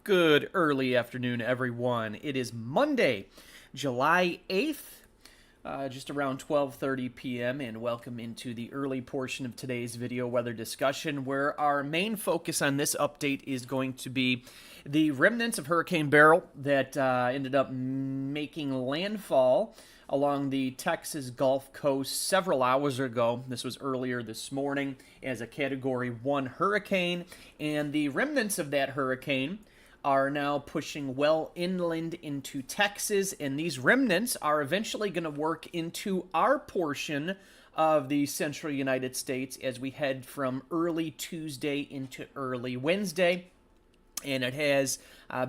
Good early afternoon, everyone. It is Monday, July 8th, just around 12:30 p.m., and welcome into the early portion of today's video weather discussion, where our main focus on this update is going to be the remnants of Hurricane Beryl that ended up making landfall along the Texas Gulf Coast several hours ago. This was earlier this morning as a Category 1 hurricane, and the remnants of that hurricane are now pushing well inland into Texas, and these remnants are eventually going to work into our portion of the central United States as we head from early Tuesday into early Wednesday. And it has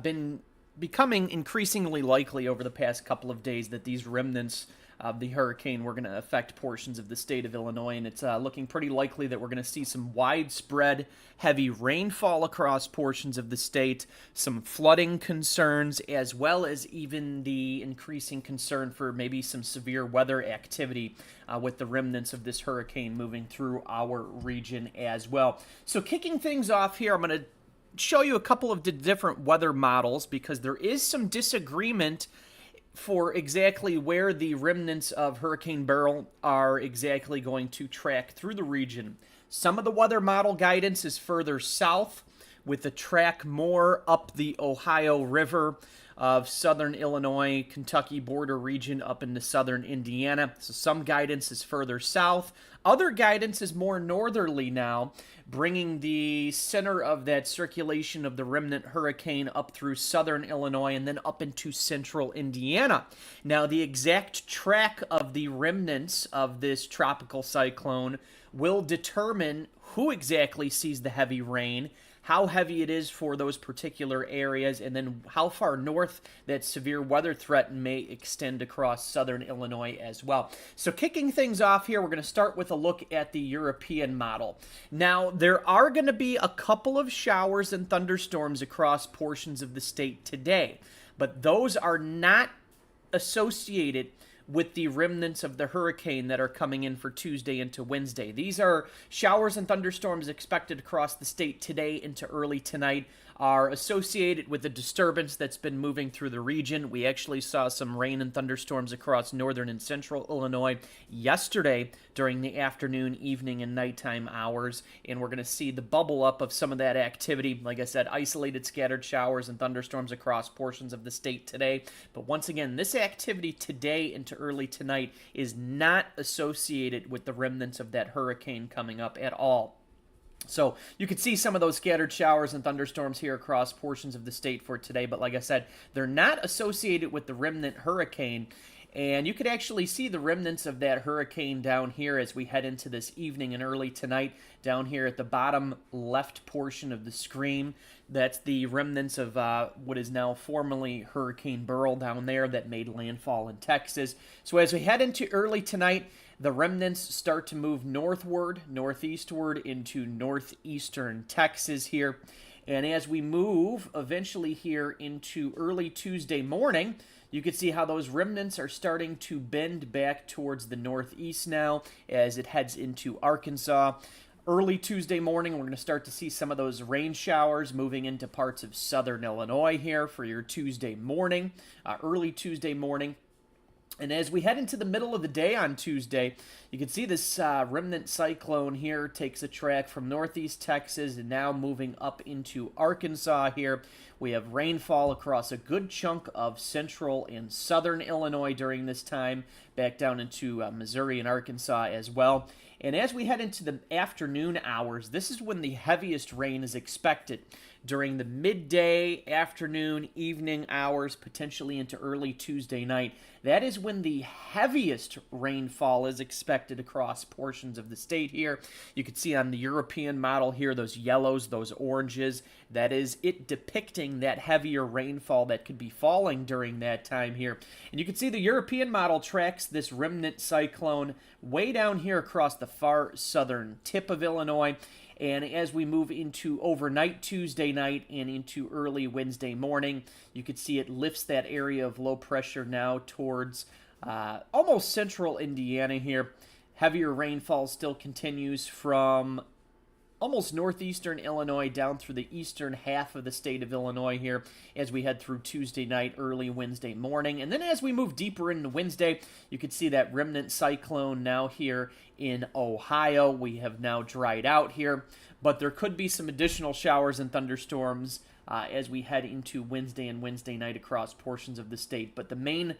been becoming increasingly likely over the past couple of days that these remnants of the hurricane were going to affect portions of the state of Illinois, and it's looking pretty likely that we're going to see some widespread heavy rainfall across portions of the state, some flooding concerns, as well as even the increasing concern for maybe some severe weather activity with the remnants of this hurricane moving through our region as well. So kicking things off here, I'm going to show you a couple of different weather models because there is some disagreement for exactly where the remnants of Hurricane Beryl are exactly going to track through the region. Some of the weather model guidance is further south, with the track more up the Ohio River of southern Illinois, Kentucky border region up into southern Indiana. So some guidance is further south. Other guidance is more northerly now, bringing the center of that circulation of the remnant hurricane up through southern Illinois and then up into central Indiana. Now, the exact track of the remnants of this tropical cyclone will determine who exactly sees the heavy rain, how heavy it is for those particular areas, and then how far north that severe weather threat may extend across southern Illinois as well. So kicking things off here, we're going to start with a look at the European model. Now, there are going to be a couple of showers and thunderstorms across portions of the state today, but those are not associated with the remnants of the hurricane that are coming in for Tuesday into Wednesday. These are showers and thunderstorms expected across the state today into early tonight, are associated with the disturbance that's been moving through the region. We actually saw some rain and thunderstorms across northern and central Illinois yesterday during the afternoon, evening, and nighttime hours, and we're going to see the bubble up of some of that activity. Like I said, isolated scattered showers and thunderstorms across portions of the state today. But once again, this activity today into early tonight is not associated with the remnants of that hurricane coming up at all. So you can see some of those scattered showers and thunderstorms here across portions of the state for today. But like I said, they're not associated with the remnant hurricane. And you could actually see the remnants of that hurricane down here as we head into this evening and early tonight. Down here at the bottom left portion of the screen, that's the remnants of what is now formerly Hurricane Beryl down there that made landfall in Texas. So as we head into early tonight, the remnants start to move northward, northeastward into northeastern Texas here. And as we move eventually here into early Tuesday morning, you can see how those remnants are starting to bend back towards the northeast now as it heads into Arkansas. Early Tuesday morning, we're going to start to see some of those rain showers moving into parts of southern Illinois here for your Tuesday morning, early Tuesday morning. And as we head into the middle of the day on Tuesday, you can see this remnant cyclone here takes a track from northeast Texas and now moving up into Arkansas here. We have rainfall across a good chunk of central and southern Illinois during this time, back down into Missouri and Arkansas as well. And as we head into the afternoon hours, this is when the heaviest rain is expected. During the midday, afternoon, evening hours, potentially into early Tuesday night, that is when the heaviest rainfall is expected across portions of the state here. You can see on the European model here, those yellows, those oranges. That is it depicting that heavier rainfall that could be falling during that time here. And you can see the European model tracks this remnant cyclone way down here across the far southern tip of Illinois. And as we move into overnight Tuesday night and into early Wednesday morning, you can see it lifts that area of low pressure now towards almost central Indiana here. Heavier rainfall still continues from almost northeastern Illinois down through the eastern half of the state of Illinois here as we head through Tuesday night, early Wednesday morning. And then as we move deeper into Wednesday, you can see that remnant cyclone now here in Ohio. We have now dried out here, but there could be some additional showers and thunderstorms as we head into Wednesday and Wednesday night across portions of the state. But the main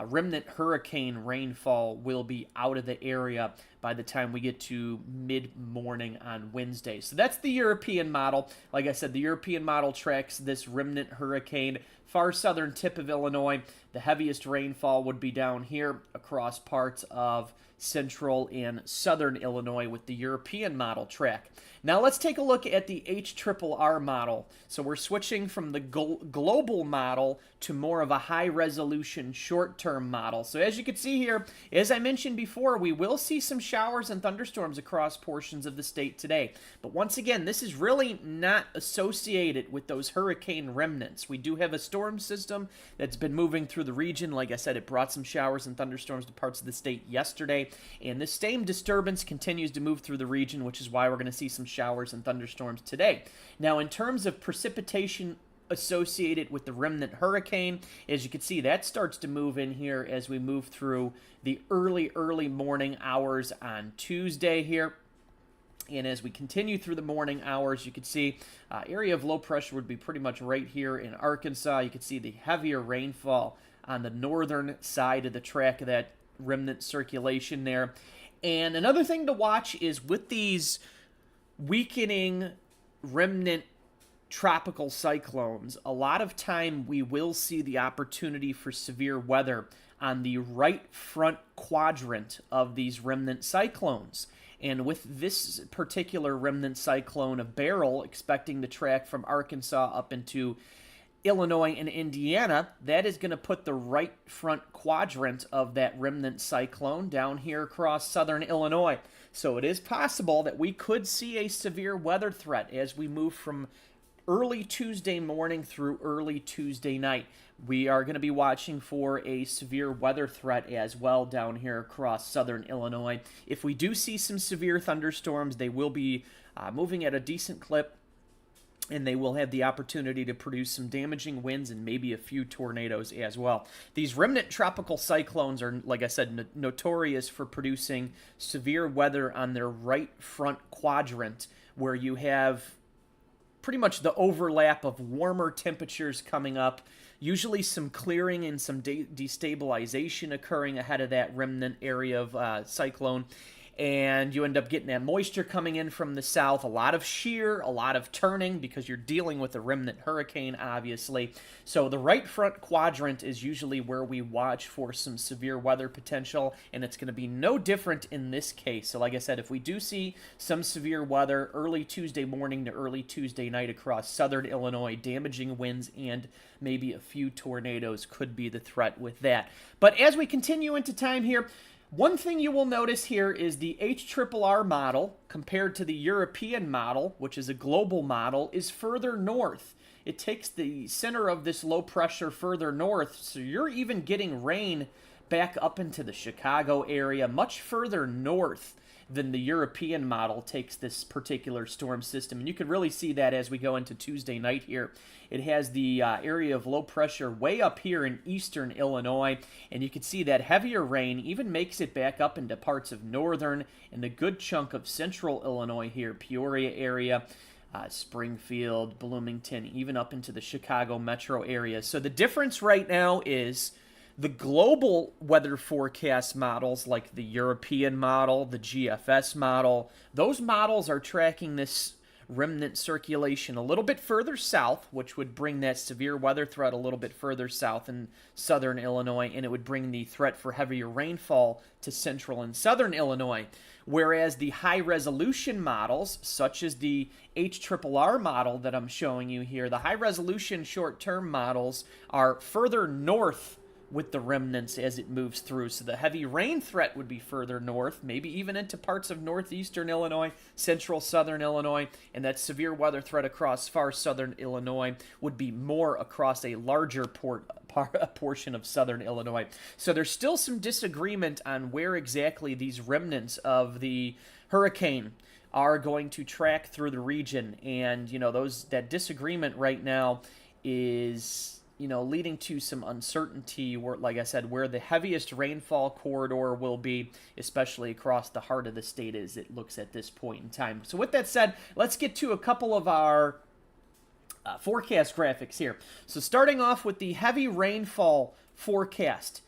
remnant hurricane rainfall will be out of the area by the time we get to mid-morning on Wednesday. So that's the European model. Like I said, the European model tracks this remnant hurricane. Far southern tip of Illinois, the heaviest rainfall would be down here across parts of central and southern Illinois with the European model track. Now let's take a look at the HRRR model. So we're switching from the global model to more of a high-resolution short-term model. So as you can see here, as I mentioned before, we will see some showers and thunderstorms across portions of the state today. But once again, this is really not associated with those hurricane remnants. We do have a storm system that's been moving through the region. Like I said, it brought some showers and thunderstorms to parts of the state yesterday. And this same disturbance continues to move through the region, which is why we're going to see some showers and thunderstorms today. Now, in terms of precipitation associated with the remnant hurricane, as you can see, that starts to move in here as we move through the early morning hours on Tuesday here. And as we continue through the morning hours, you can see area of low pressure would be pretty much right here in Arkansas. You can see the heavier rainfall on the northern side of the track of that remnant circulation there. And another thing to watch is with these weakening remnant tropical cyclones, a lot of time we will see the opportunity for severe weather on the right front quadrant of these remnant cyclones. And with this particular remnant cyclone of Beryl expecting to track from Arkansas up into Illinois and Indiana, that is going to put the right front quadrant of that remnant cyclone down here across southern Illinois. So it is possible that we could see a severe weather threat as we move from early Tuesday morning through early Tuesday night. We are going to be watching for a severe weather threat as well down here across southern Illinois. If we do see some severe thunderstorms, they will be moving at a decent clip, and they will have the opportunity to produce some damaging winds and maybe a few tornadoes as well. These remnant tropical cyclones are, like I said, notorious for producing severe weather on their right front quadrant, where you have pretty much the overlap of warmer temperatures coming up, usually some clearing and some destabilization occurring ahead of that remnant area of cyclone. And you end up getting that moisture coming in from the south, a lot of shear, a lot of turning, because you're dealing with a remnant hurricane, obviously. So the right front quadrant is usually where we watch for some severe weather potential, and it's going to be no different in this case. So like I said, if we do see some severe weather early Tuesday morning to early Tuesday night across southern Illinois, damaging winds and maybe a few tornadoes could be the threat with that. But as we continue into time here, one thing you will notice here is the HRRR model compared to the European model, which is a global model, is further north. It takes the center of this low pressure further north, so you're even getting rain back up into the Chicago area, much further north than the European model takes this particular storm system. And you can really see that as we go into Tuesday night here. It has the area of low pressure way up here in eastern Illinois, and you can see that heavier rain even makes it back up into parts of northern and a good chunk of central Illinois here, Peoria area, Springfield, Bloomington, even up into the Chicago metro area. So the difference right now is the global weather forecast models, like the European model, the GFS model, those models are tracking this remnant circulation a little bit further south, which would bring that severe weather threat a little bit further south in southern Illinois, and it would bring the threat for heavier rainfall to central and southern Illinois. Whereas the high-resolution models, such as the HRRR model that I'm showing you here, the high-resolution short-term models are further north with the remnants as it moves through. So the heavy rain threat would be further north, maybe even into parts of northeastern Illinois, central southern Illinois, and that severe weather threat across far southern Illinois would be more across a larger portion of southern Illinois. So there's still some disagreement on where exactly these remnants of the hurricane are going to track through the region. And, that disagreement right now is, leading to some uncertainty where, like I said, where the heaviest rainfall corridor will be, especially across the heart of the state as it looks at this point in time. So with that said, let's get to a couple of our forecast graphics here. So starting off with the heavy rainfall forecast.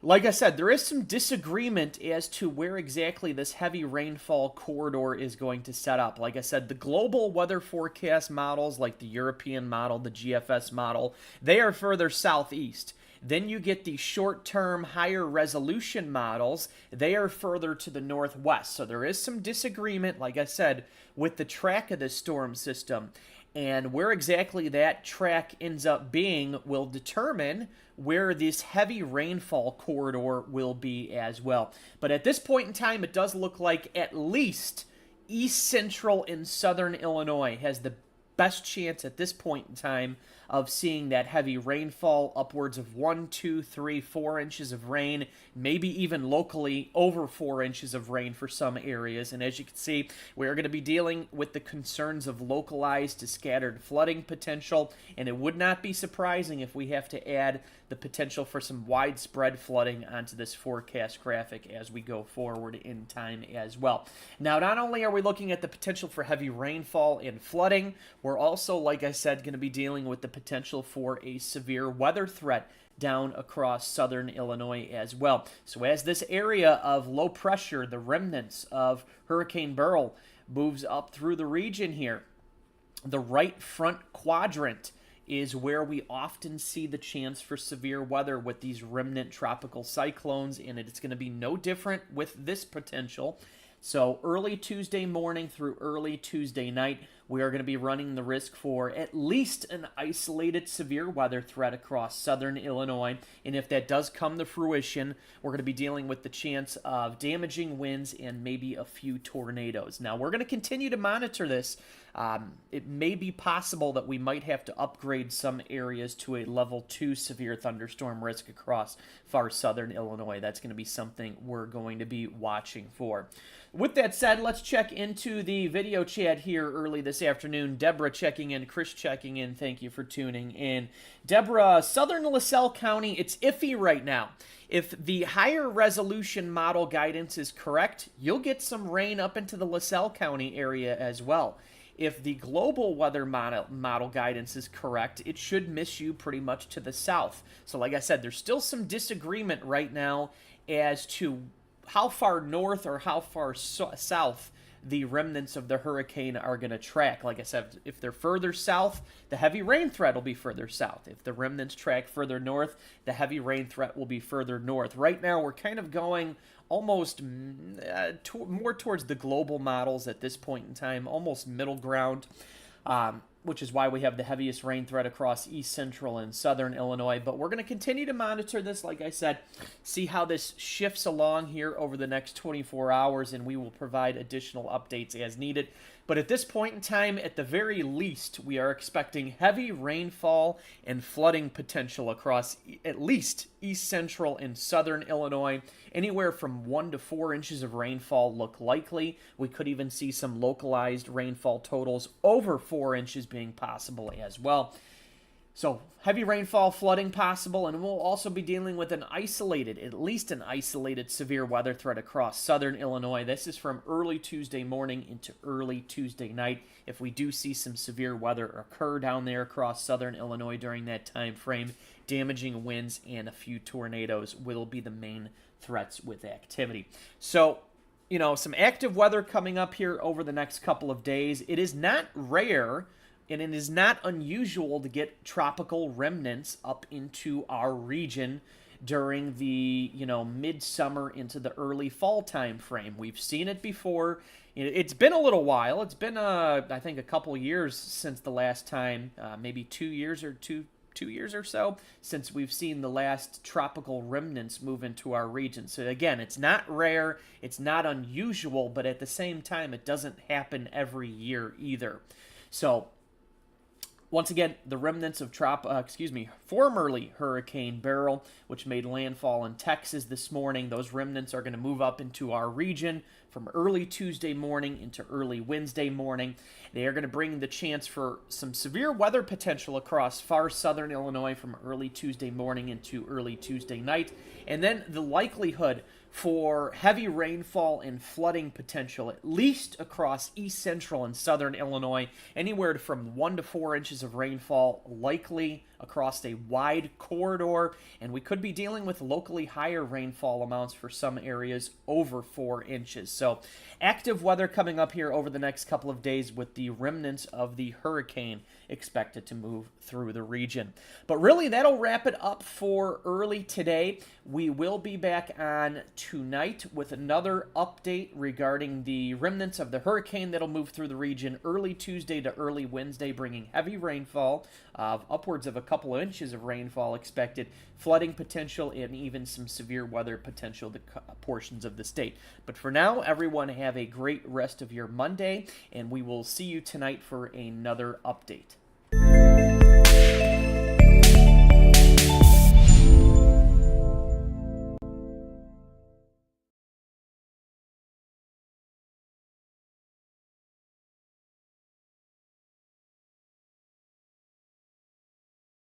Like I said, there is some disagreement as to where exactly this heavy rainfall corridor is going to set up. Like I said, the global weather forecast models, like the European model, the GFS model, they are further southeast. Then you get the short-term, higher resolution models. They are further to the northwest. So there is some disagreement, like I said, with the track of this storm system. And where exactly that track ends up being will determine where this heavy rainfall corridor will be as well. But at this point in time, it does look like at least east central and southern Illinois has the best chance at this point in time of seeing that heavy rainfall, upwards of 1, 2, 3, 4 inches of rain, maybe even locally over 4 inches of rain for some areas. And as you can see, we're going to be dealing with the concerns of localized to scattered flooding potential, and it would not be surprising if we have to add the potential for some widespread flooding onto this forecast graphic as we go forward in time as well. Now, not only are we looking at the potential for heavy rainfall and flooding, we're also, like I said, going to be dealing with the potential for a severe weather threat down across southern Illinois as well. So as this area of low pressure, the remnants of Hurricane Beryl, moves up through the region here, the right front quadrant is where we often see the chance for severe weather with these remnant tropical cyclones, and it's going to be no different with this potential. So early Tuesday morning through early Tuesday night, we are going to be running the risk for at least an isolated severe weather threat across southern Illinois. And if that does come to fruition, we're going to be dealing with the chance of damaging winds and maybe a few tornadoes. Now, we're going to continue to monitor this. It may be possible that we might have to upgrade some areas to a level 2 severe thunderstorm risk across far southern Illinois. That's going to be something we're going to be watching for. With that said, let's check into the video chat here early this afternoon. Deborah checking in, Chris checking in. Thank you for tuning in. Deborah, southern LaSalle County, it's iffy right now. If the higher resolution model guidance is correct, you'll get some rain up into the LaSalle County area as well. If the global weather model guidance is correct, it should miss you pretty much to the south. So like I said, there's still some disagreement right now as to how far north or how far south the remnants of the hurricane are going to track. Like I said, if they're further south, the heavy rain threat will be further south. If the remnants track further north, the heavy rain threat will be further north. Right now, we're kind of going almost more towards the global models at this point in time, almost middle ground, which is why we have the heaviest rain threat across east central and southern Illinois. But we're going to continue to monitor this, like I said, see how this shifts along here over the next 24 hours, and we will provide additional updates as needed. But at this point in time, at the very least, we are expecting heavy rainfall and flooding potential across at least east central and southern Illinois. Anywhere from 1 to 4 inches of rainfall look likely. We could even see some localized rainfall totals over 4 inches being possible as well. So heavy rainfall, flooding possible, and we'll also be dealing with at least an isolated severe weather threat across southern Illinois. This is from early Tuesday morning into early Tuesday night. If we do see some severe weather occur down there across southern Illinois during that time frame, damaging winds and a few tornadoes will be the main threats with activity. So, some active weather coming up here over the next couple of days. It is not rare and it is not unusual to get tropical remnants up into our region during the, midsummer into the early fall time frame. We've seen it before. It's been a little while. It's been, I think, a couple years since the last time, maybe 2 years or so, since we've seen the last tropical remnants move into our region. So again, it's not rare, it's not unusual, but at the same time, it doesn't happen every year either. So Once again, the remnants of formerly Hurricane Beryl, which made landfall in Texas this morning, those remnants are going to move up into our region from early Tuesday morning into early Wednesday morning. They are going to bring the chance for some severe weather potential across far southern Illinois from early Tuesday morning into early Tuesday night, and then the likelihood for heavy rainfall and flooding potential, at least across east central and southern Illinois, anywhere from 1 to 4 inches of rainfall likely across a wide corridor, and we could be dealing with locally higher rainfall amounts for some areas over 4 inches. So active weather coming up here over the next couple of days with the remnants of the hurricane expected to move through the region. But really, that'll wrap it up for early today. We will be back on tonight with another update regarding the remnants of the hurricane that'll move through the region early Tuesday to early Wednesday, bringing heavy rainfall of upwards of a couple of inches of rainfall expected, flooding potential, and even some severe weather potential to portions of the state. But for now, everyone have a great rest of your Monday, and we will see you tonight for another update.